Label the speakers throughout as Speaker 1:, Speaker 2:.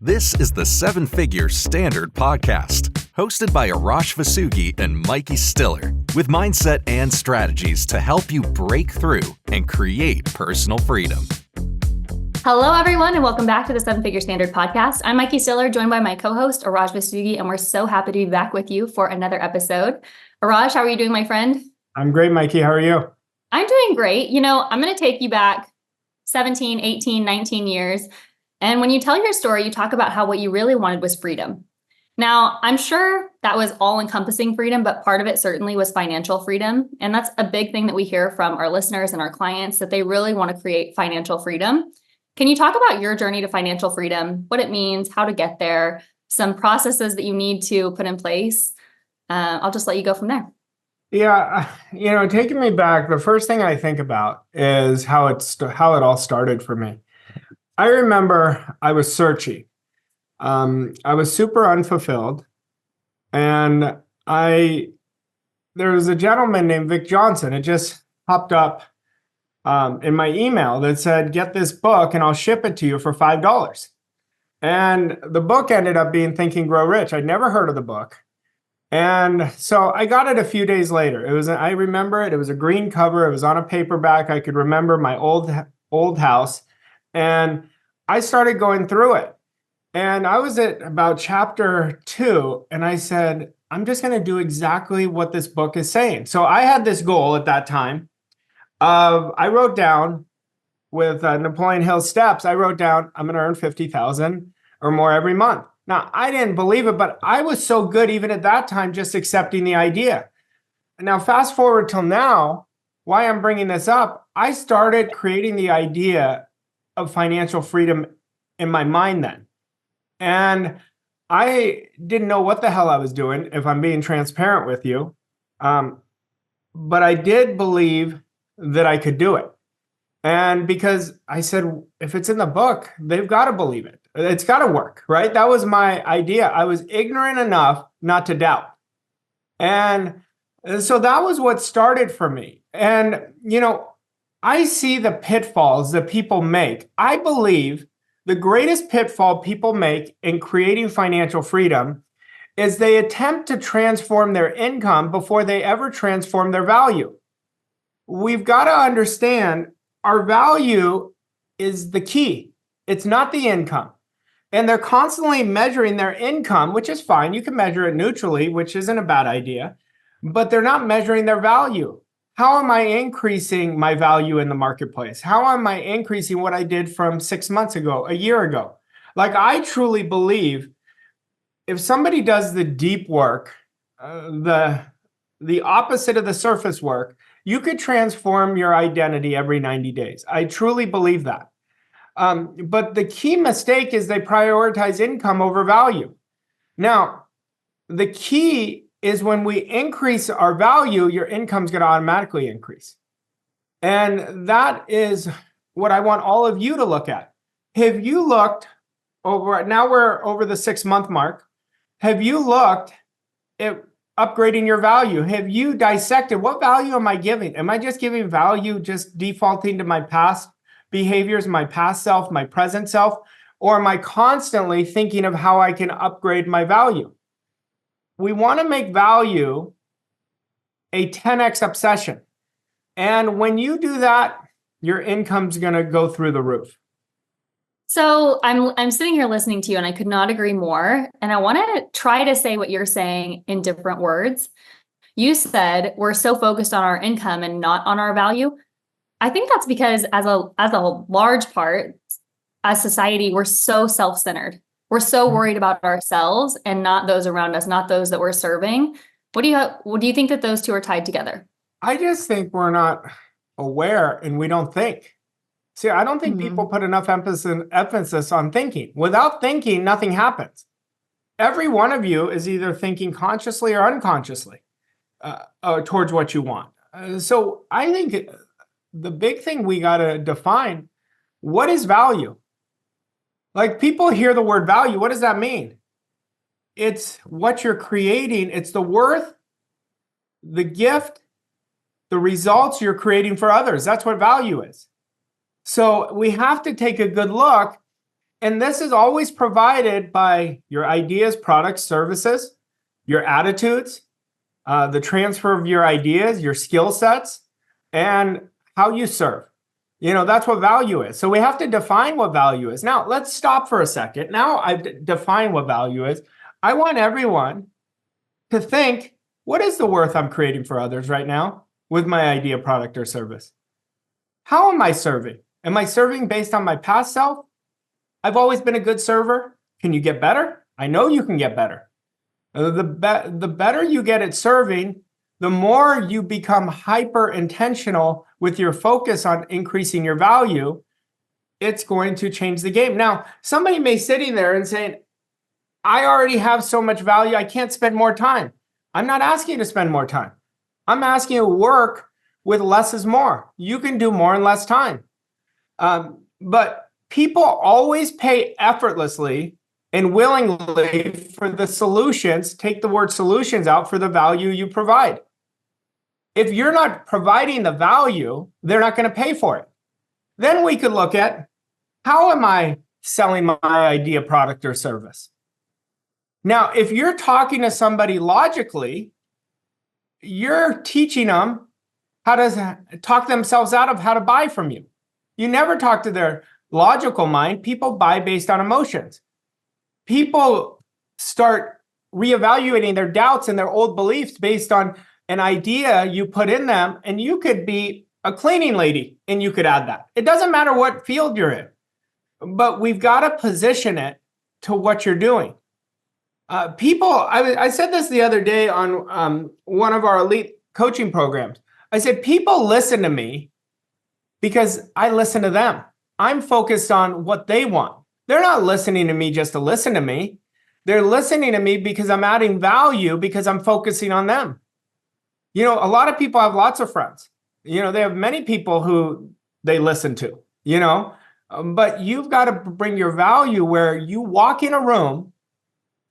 Speaker 1: This is the Seven Figure Standard Podcast, hosted by Arash Vossoughi and Mykie Stiller, with mindset and strategies to help you break through and create personal freedom.
Speaker 2: Hello, everyone, and welcome back to the Seven Figure Standard Podcast. I'm Mykie Stiller, joined by my co-host, Arash Vossoughi, and we're so happy to be back with you for another episode. Arash, how are you doing, my friend?
Speaker 3: I'm great, Mykie. How are you?
Speaker 2: I'm doing great. You know, I'm going to take you back 17, 18, 19 years. And when you tell your story, you talk about how what you really wanted was freedom. Now, I'm sure that was all-encompassing freedom, but part of it certainly was financial freedom. And that's a big thing that we hear from our listeners and our clients, that they really want to create financial freedom. Can you talk about your journey to financial freedom, what it means, how to get there, some processes that you need to put in place? I'll just let you go from there.
Speaker 3: Yeah, taking me back, the first thing I think about is how it all started for me. I remember I was searching. I was super unfulfilled, and there was a gentleman named Vic Johnson. It just popped up in my email that said, "Get this book, and I'll ship it to you for $5." And the book ended up being Think and Grow Rich. I'd never heard of the book. And so I got it a few days later. I remember it. It was a green cover. It was on a paperback. I could remember my old house. And I started going through it. And I was at about chapter 2. And I said, I'm just going to do exactly what this book is saying. So I had this goal at that time I wrote down with Napoleon Hill steps, I wrote down, I'm going to earn $50,000 or more every month. Now, I didn't believe it, but I was so good even at that time just accepting the idea. Now, fast forward till now, why I'm bringing this up, I started creating the idea of financial freedom in my mind then. And I didn't know what the hell I was doing, if I'm being transparent with you. But I did believe that I could do it. And because I said, if it's in the book, they've got to believe it. It's got to work, right? That was my idea. I was ignorant enough not to doubt. And so that was what started for me. And, I see the pitfalls that people make. I believe the greatest pitfall people make in creating financial freedom is they attempt to transform their income before they ever transform their value. We've got to understand our value is the key. It's not the income. And they're constantly measuring their income, which is fine. You can measure it neutrally, which isn't a bad idea, but they're not measuring their value. How am I increasing my value in the marketplace? How am I increasing what I did from 6 months ago, a year ago? Like, I truly believe if somebody does the deep work, the opposite of the surface work, you could transform your identity every 90 days. I truly believe that. But the key mistake is they prioritize income over value. Now, the key is when we increase our value, your income's going to automatically increase. And that is what I want all of you to look at. Have you looked over, now we're over the 6-month mark. Have you looked at upgrading your value? Have you dissected what value am I giving? Am I just giving value, just defaulting to my past behaviors, my past self, my present self? Or am I constantly thinking of how I can upgrade my value? We want to make value a 10x obsession. And when you do that, your income's going to go through the roof.
Speaker 2: So I'm sitting here listening to you, and I could not agree more. And I want to try to say what you're saying in different words. You said we're so focused on our income and not on our value. I think that's because as a large part, as society, we're so self-centered. We're so worried about ourselves and not those around us, not those that we're serving. What do you think that those two are tied together?
Speaker 3: I just think we're not aware and we don't think. See, I don't think people put enough emphasis on thinking. Without thinking, nothing happens. Every one of you is either thinking consciously or unconsciously towards what you want. So I think the big thing we got to define, what is value? Like, people hear the word value. What does that mean? It's what you're creating. It's the worth, the gift, the results you're creating for others. That's what value is. So we have to take a good look And this is always provided by your ideas, products, services, your attitudes, the transfer of your ideas, your skill sets, and how you serve. That's what value is. So we have to define what value is. Now, let's stop for a second. Now I've defined what value is. I want everyone to think, what is the worth I'm creating for others right now with my idea, product, or service? How am I serving? Am I serving based on my past self? I've always been a good server. Can you get better? I know you can get better. The better you get at serving, the more you become hyper intentional with your focus on increasing your value. It's going to change the game. Now, somebody may sitting there and saying, I already have so much value, I can't spend more time. I'm not asking you to spend more time. I'm asking you to work with less is more. You can do more in less time. But people always pay effortlessly and willingly for the solutions, take the word solutions out, for the value you provide. If you're not providing the value, they're not going to pay for it. Then we could look at, how am I selling my idea, product, or service? Now, if you're talking to somebody logically, you're teaching them how to talk themselves out of how to buy from you. You never talk to their logical mind. People buy based on emotions. People start reevaluating their doubts and their old beliefs based on an idea you put in them, and you could be a cleaning lady and you could add that. It doesn't matter what field you're in, but we've got to position it to what you're doing. I said this the other day on one of our elite coaching programs. I said, people listen to me because I listen to them. I'm focused on what they want. They're not listening to me just to listen to me. They're listening to me because I'm adding value, because I'm focusing on them. A lot of people have lots of friends. They have many people who they listen to, but you've got to bring your value where you walk in a room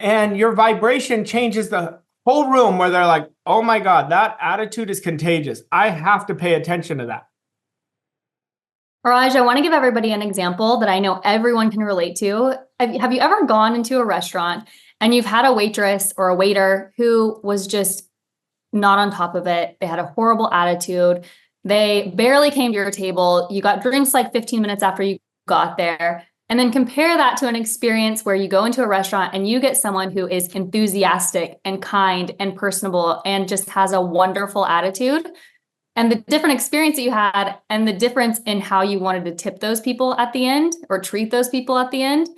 Speaker 3: and your vibration changes the whole room, where they're like, oh my God, that attitude is contagious. I have to pay attention to that.
Speaker 2: Arash, I want to give everybody an example that I know everyone can relate to. Have you ever gone into a restaurant and you've had a waitress or a waiter who was just not on top of it? They had a horrible attitude. They barely came to your table. You got drinks like 15 minutes after you got there. And then compare that to an experience where you go into a restaurant and you get someone who is enthusiastic and kind and personable and just has a wonderful attitude. And the different experience that you had, and the difference in how you wanted to tip those people at the end or treat those people at the end.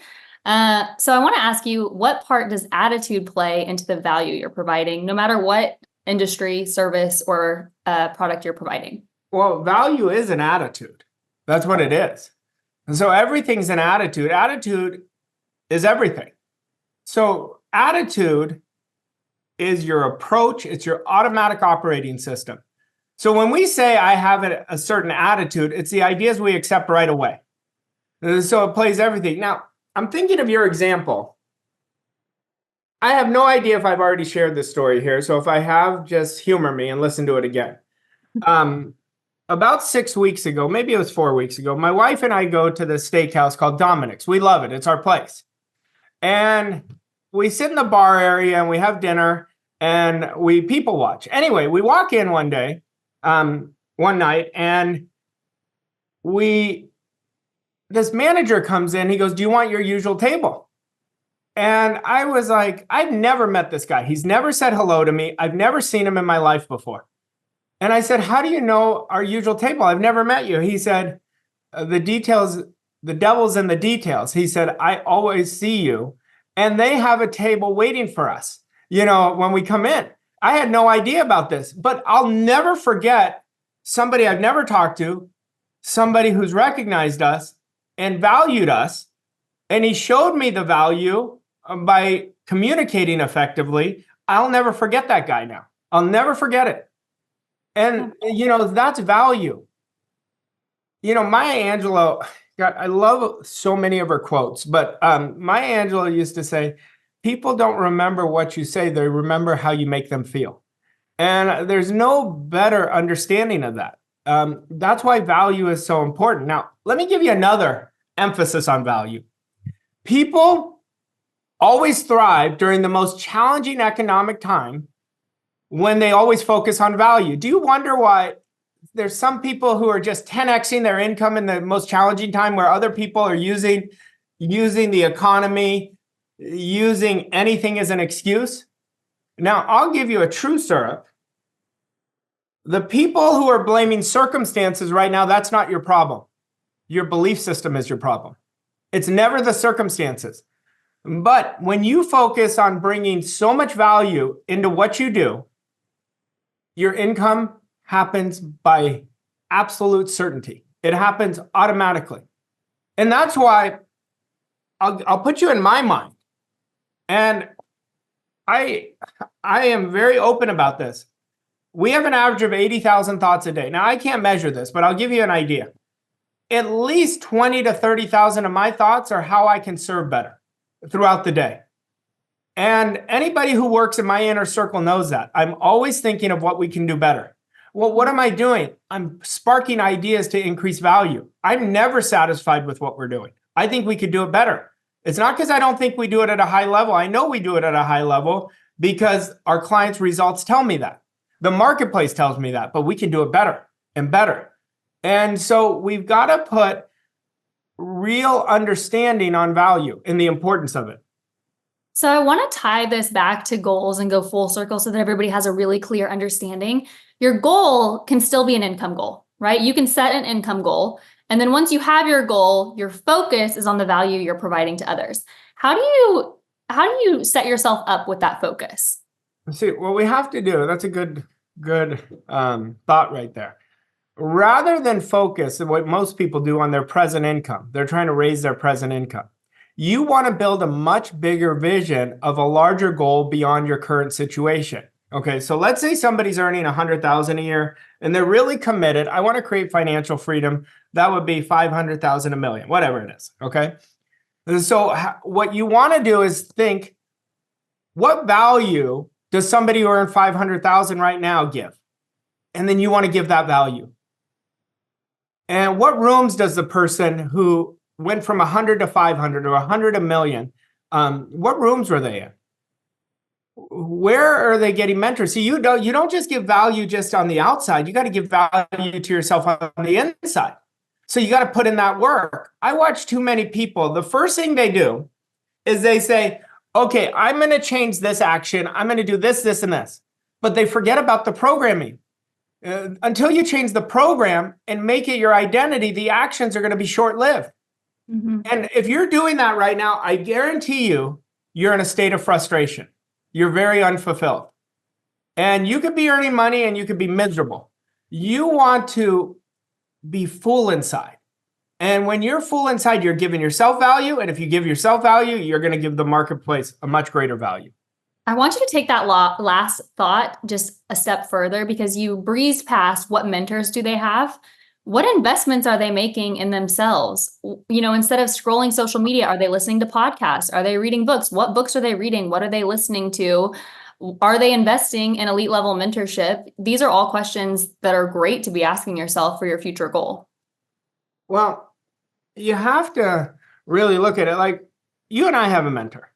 Speaker 2: So I want to ask you, what part does attitude play into the value you're providing, no matter what industry, service, or product you're providing?
Speaker 3: Well, value is an attitude. That's what it is. And so everything's an attitude. Attitude is everything. So attitude is your approach. It's your automatic operating system. So when we say I have a certain attitude, it's the ideas we accept right away. So it plays everything. Now, I'm thinking of your example. I have no idea if I've already shared this story here. So if I have, just humor me and listen to it again. About 6 weeks ago, maybe it was 4 weeks ago, my wife and I go to this steakhouse called Dominic's. We love it. It's our place. And we sit in the bar area and we have dinner and we people watch. Anyway, we walk in one day, one night, and this manager comes in. He goes, "Do you want your usual table?" And I was like, I've never met this guy. He's never said hello to me. I've never seen him in my life before. And I said, "How do you know our usual table? I've never met you." He said, "The details, the devil's in the details." He said, "I always see you. And they have a table waiting for us, when we come in." I had no idea about this, but I'll never forget somebody I've never talked to, somebody who's recognized us and valued us. And he showed me the value by communicating effectively. I'll never forget that guy now. I'll never forget it. And, that's value. Maya Angelou, God, I love so many of her quotes, but Maya Angelou used to say, people don't remember what you say, they remember how you make them feel. And there's no better understanding of that. That's why value is so important. Now, let me give you another emphasis on value. People always thrive during the most challenging economic time when they always focus on value. Do you wonder why there's some people who are just 10xing their income in the most challenging time, where other people are using the economy, using anything as an excuse? Now, I'll give you a true syrup. The people who are blaming circumstances right now, that's not your problem. Your belief system is your problem. It's never the circumstances. But when you focus on bringing so much value into what you do, your income happens by absolute certainty. It happens automatically. And that's why I'll put you in my mind. And I am very open about this. We have an average of 80,000 thoughts a day. Now, I can't measure this, but I'll give you an idea. At least 20 to 30,000 of my thoughts are how I can serve better throughout the day. And anybody who works in my inner circle knows that. I'm always thinking of what we can do better. Well, what am I doing? I'm sparking ideas to increase value. I'm never satisfied with what we're doing. I think we could do it better. It's not because I don't think we do it at a high level. I know we do it at a high level because our clients' results tell me that. The marketplace tells me that, but we can do it better and better. And so we've got to put real understanding on value and the importance of it.
Speaker 2: So I want to tie this back to goals and go full circle so that everybody has a really clear understanding. Your goal can still be an income goal, right? You can set an income goal. And then once you have your goal, your focus is on the value you're providing to others. How do you set yourself up with that focus?
Speaker 3: See, what we have to do, that's a good thought right there. Rather than focus on what most people do on their present income, they're trying to raise their present income. You want to build a much bigger vision of a larger goal beyond your current situation. Okay, so let's say somebody's earning $100,000 a year and they're really committed. I want to create financial freedom. That would be $500,000, $1 million, whatever it is. Okay, and so what you want to do is think, what value does somebody who earned $500,000 right now give? And then you want to give that value. And what rooms does the person who went from 100 to 500 or 100 to 1 million, what rooms were they in? Where are they getting mentors? See, you don't just give value just on the outside. You got to give value to yourself on the inside. So you got to put in that work. I watch too many people. The first thing they do is they say, okay, I'm going to change this action. I'm going to do this, this, and this. But they forget about the programming. Until you change the program and make it your identity, the actions are going to be short-lived. Mm-hmm. And if you're doing that right now, I guarantee you're in a state of frustration. You're very unfulfilled. And you could be earning money and you could be miserable. You want to be full inside. And when you're full inside, you're giving yourself value. And if you give yourself value, you're going to give the marketplace a much greater value.
Speaker 2: I want you to take that last thought just a step further, because you breezed past what mentors do they have. What investments are they making in themselves? Instead of scrolling social media, are they listening to podcasts? Are they reading books? What books are they reading? What are they listening to? Are they investing in elite level mentorship? These are all questions that are great to be asking yourself for your future goal.
Speaker 3: Well, you have to really look at it like you and I have a mentor.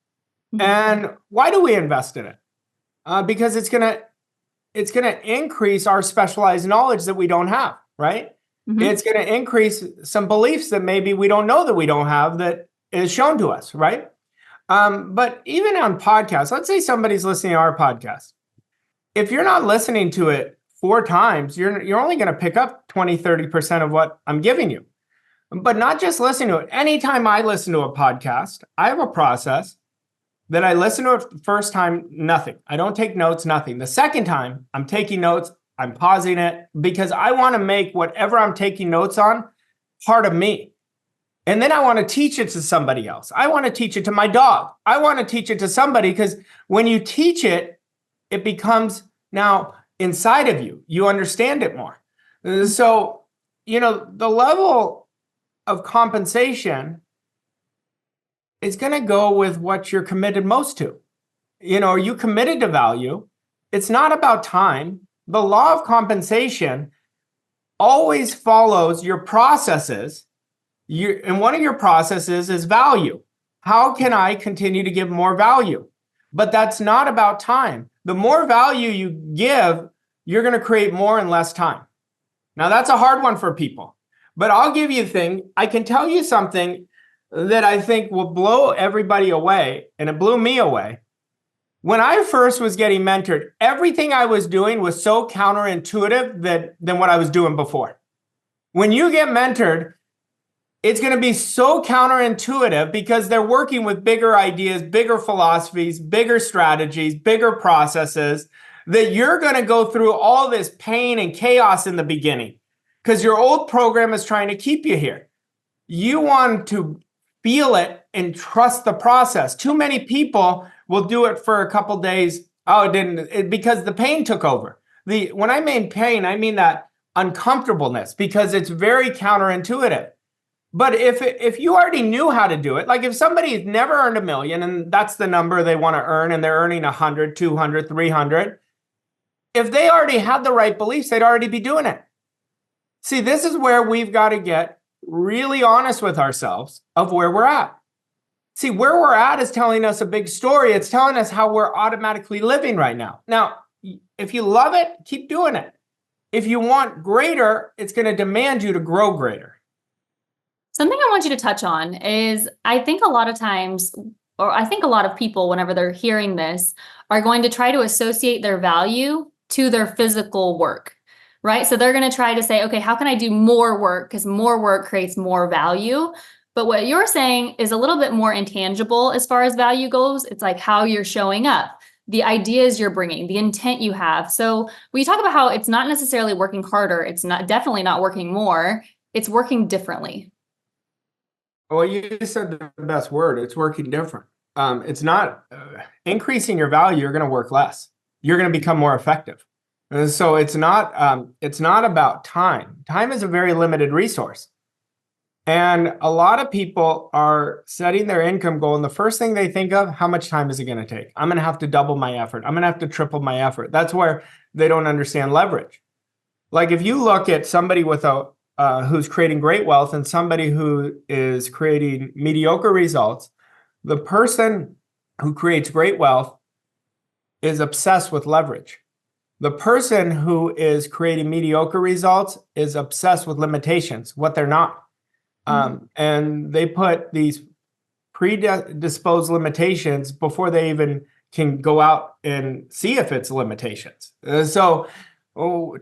Speaker 3: And why do we invest in it? Because it's gonna increase our specialized knowledge that we don't have, right? Mm-hmm. It's gonna increase some beliefs that maybe we don't know that we don't have that is shown to us, right? But even on podcasts, let's say somebody's listening to our podcast. If you're not listening to it 4 times, you're only gonna pick up 20, 30% of what I'm giving you. But not just listening to it. Anytime I listen to a podcast, I have a process that I listen to it the first time, nothing. I don't take notes, nothing. The second time, I'm taking notes, I'm pausing it, because I want to make whatever I'm taking notes on part of me. And then I want to teach it to somebody else. I want to teach it to my dog. I want to teach it to somebody, because when you teach it, it becomes now inside of you. You understand it more. So, the level of compensation is going to go with what you're committed most to. Are you committed to value? It's not about time. The law of compensation always follows your processes. And one of your processes is value. how can I continue to give more value? But that's not about time. The more value you give, you're going to create more in less time. Now, that's a hard one for people, but I'll give you a thing. I can tell you something that I think will blow everybody away, and it blew me away. When I first was getting mentored, everything I was doing was so counterintuitive than what I was doing before. When you get mentored, it's going to be so counterintuitive because they're working with bigger ideas, bigger philosophies, bigger strategies, bigger processes, that you're going to go through all this pain and chaos in the beginning because your old program is trying to keep you here. You want to feel it and trust the process. Too many people will do it for a couple days. Oh, because the pain took over. When I mean pain, I mean that uncomfortableness because it's very counterintuitive. But if you already knew how to do it, like if somebody's never earned $1 million and that's the number they want to earn and they're earning 100, 200, 300, if they already had the right beliefs, they'd already be doing it. See, this is where we've got to get really honest with ourselves of where we're at. See, where we're at is telling us a big story. It's telling us how we're automatically living right now. Now, if you love it, keep doing it. If you want greater, it's going to demand you to grow greater.
Speaker 2: Something I want you to touch on is I think a lot of times, or I think a lot of people, whenever they're hearing this, are going to try to associate their value to their physical work, right? So they're going to try to say, okay, how can I do more work? Because more work creates more value. But what you're saying is a little bit more intangible as far as value goes. It's like how you're showing up, the ideas you're bringing, the intent you have. So we talk about how it's not necessarily working harder. It's not definitely not working more. It's working differently.
Speaker 3: Well, you said the best word. It's working different. It's not increasing your value. You're going to work less. You're going to become more effective. And so it's not about time. Time is a very limited resource. And a lot of people are setting their income goal. And the first thing they think of, how much time is it going to take? I'm going to have to double my effort. I'm going to have to triple my effort. That's where they don't understand leverage. Like if you look at somebody with who's creating great wealth and somebody who is creating mediocre results, the person who creates great wealth is obsessed with leverage. The person who is creating mediocre results is obsessed with limitations, what they're not. And they put these predisposed limitations before they even can go out and see if it's limitations.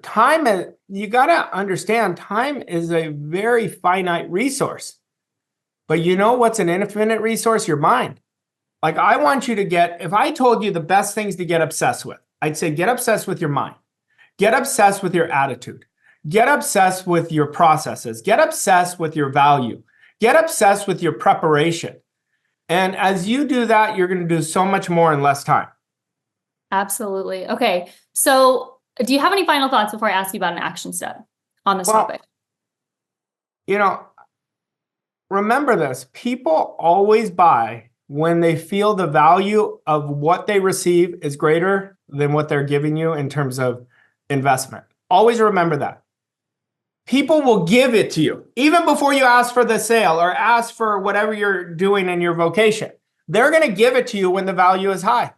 Speaker 3: Time, you got to understand, time is a very finite resource. But you know what's an infinite resource? Your mind. Like I want you to if I told you the best things to get obsessed with, I'd say get obsessed with your mind. Get obsessed with your attitude. Get obsessed with your processes. Get obsessed with your value. Get obsessed with your preparation. And as you do that, you're going to do so much more in less time.
Speaker 2: Absolutely. Okay. So do you have any final thoughts before I ask you about an action step on this topic?
Speaker 3: Remember this. People always buy when they feel the value of what they receive is greater than what they're giving you in terms of investment. Always remember that. People will give it to you even before you ask for the sale or ask for whatever you're doing in your vocation. They're going to give it to you when the value is high.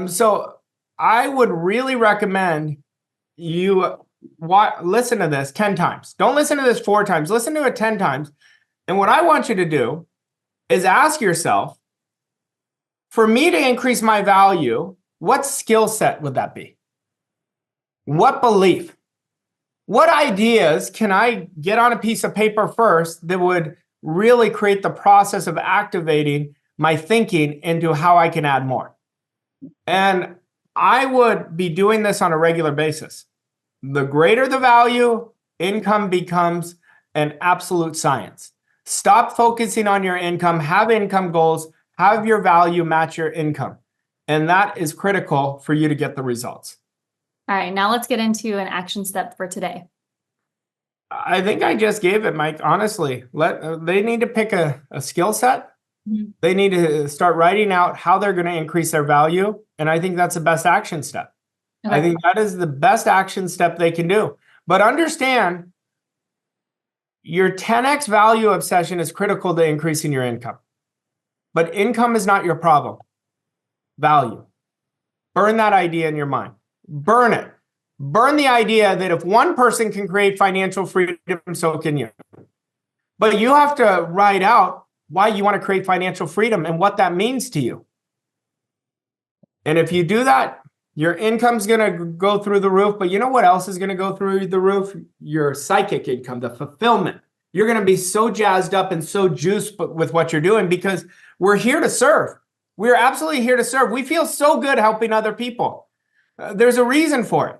Speaker 3: So I would really recommend you listen to this 10 times. Don't listen to this 4 times. Listen to it 10 times. And what I want you to do is ask yourself, for me to increase my value, what skill set would that be? What belief? What ideas can I get on a piece of paper first that would really create the process of activating my thinking into how I can add more? And I would be doing this on a regular basis. The greater the value, income becomes an absolute science. Stop focusing on your income, have income goals, have your value match your income. And that is critical for you to get the results.
Speaker 2: All right, now let's get into an action step for today.
Speaker 3: I think I just gave it, Mike. Honestly, they need to pick a skill set. Mm-hmm. They need to start writing out how they're going to increase their value. And I think that's the best action step. Okay. I think that is the best action step they can do. But understand, your 10x value obsession is critical to increasing your income. But income is not your problem. Value. Burn that idea in your mind. Burn it. Burn the idea that if one person can create financial freedom, so can you. But you have to write out why you want to create financial freedom and what that means to you. And if you do that, your income's going to go through the roof. But you know what else is going to go through the roof? Your psychic income, the fulfillment. You're going to be so jazzed up and so juiced with what you're doing because we're here to serve. We're absolutely here to serve. We feel so good helping other people. There's a reason for it.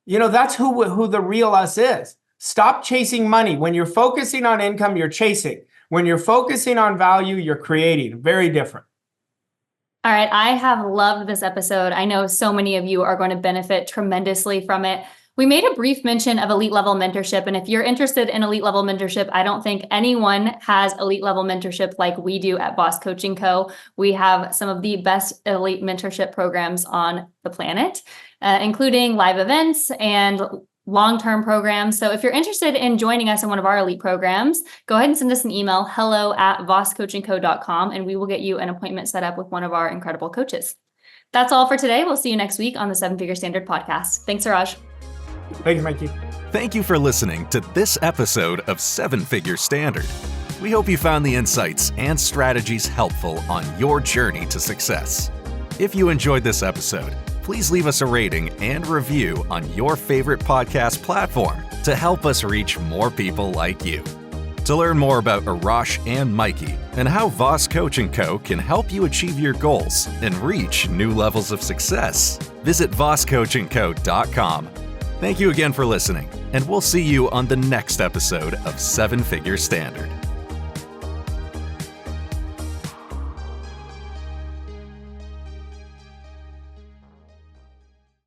Speaker 3: That's who the real us is. Stop chasing money. When you're focusing on income, you're chasing. When you're focusing on value, you're creating. Very different.
Speaker 2: All right. I have loved this episode. I know so many of you are going to benefit tremendously from it. We made a brief mention of elite level mentorship. And if you're interested in elite level mentorship, I don't think anyone has elite level mentorship like we do at Voss Coaching Co. We have some of the best elite mentorship programs on the planet, including live events and long-term programs. So if you're interested in joining us in one of our elite programs, go ahead and send us an email, hello@vosscoachingco.com, and we will get you an appointment set up with one of our incredible coaches. That's all for today. We'll see you next week on the 7-Figure Standard podcast. Thanks, Arash.
Speaker 3: Thank you, Mykie.
Speaker 1: Thank you for listening to this episode of 7-Figure Standard. We hope you found the insights and strategies helpful on your journey to success. If you enjoyed this episode, please leave us a rating and review on your favorite podcast platform to help us reach more people like you. To learn more about Arash and Mykie and how Voss Coaching Co. can help you achieve your goals and reach new levels of success, visit vosscoachingco.com. Thank you again for listening, and we'll see you on the next episode of 7-Figure Standard.